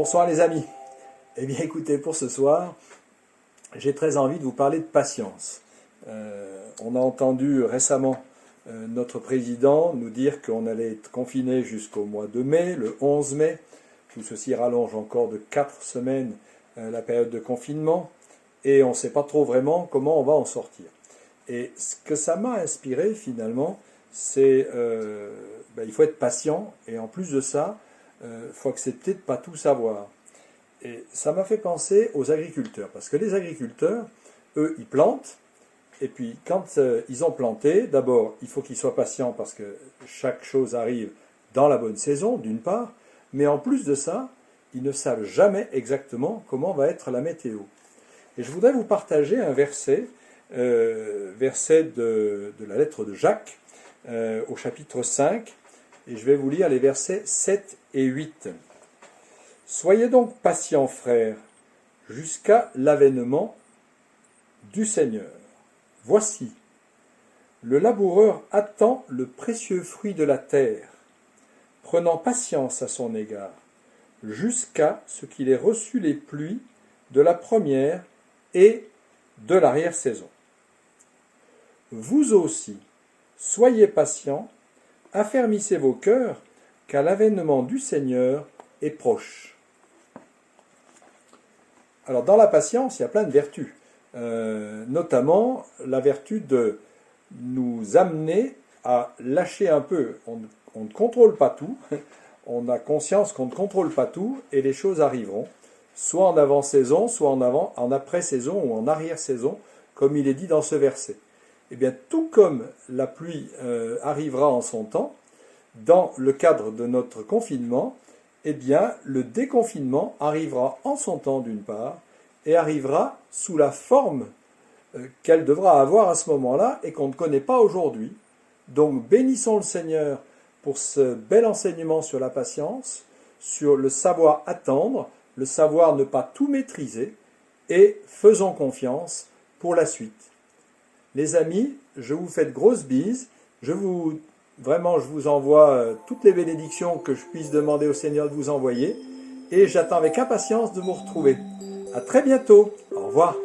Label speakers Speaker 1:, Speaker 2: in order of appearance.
Speaker 1: Bonsoir les amis. Eh bien écoutez, pour ce soir, j'ai très envie de vous parler de patience. On a entendu récemment notre président nous dire qu'on allait être confiné jusqu'au mois de mai, le 11 mai. Tout ceci rallonge encore de 4 semaines la période de confinement et on ne sait pas trop vraiment comment on va en sortir. Et ce que ça m'a inspiré finalement, c'est il faut être patient et en plus de ça, il faut accepter de ne pas tout savoir. Et ça m'a fait penser aux agriculteurs, parce que les agriculteurs, eux, ils plantent, et puis quand ils ont planté, d'abord, il faut qu'ils soient patients parce que chaque chose arrive dans la bonne saison, d'une part, mais en plus de ça, ils ne savent jamais exactement comment va être la météo. Et je voudrais vous partager un verset, verset de la lettre de Jacques, au chapitre 5, et je vais vous lire les versets 7 et 8. « Soyez donc patients, frères, jusqu'à l'avènement du Seigneur. Voici, le laboureur attend le précieux fruit de la terre, prenant patience à son égard, jusqu'à ce qu'il ait reçu les pluies de la première et de l'arrière-saison. Vous aussi, soyez patients, affermissez vos cœurs, car l'avènement du Seigneur est proche. » Alors dans la patience, il y a plein de vertus, notamment la vertu de nous amener à lâcher un peu. On ne contrôle pas tout, on a conscience qu'on ne contrôle pas tout et les choses arriveront, soit en avant-saison, soit en après-saison ou en arrière-saison, comme il est dit dans ce verset. Eh bien, tout comme la pluie arrivera en son temps, dans le cadre de notre confinement, eh bien, le déconfinement arrivera en son temps d'une part, et arrivera sous la forme qu'elle devra avoir à ce moment-là et qu'on ne connaît pas aujourd'hui. Donc, bénissons le Seigneur pour ce bel enseignement sur la patience, sur le savoir attendre, le savoir ne pas tout maîtriser, et faisons confiance pour la suite. Les amis, je vous fais de grosses bises. Je vous envoie toutes les bénédictions que je puisse demander au Seigneur de vous envoyer. Et j'attends avec impatience de vous retrouver. À très bientôt. Au revoir.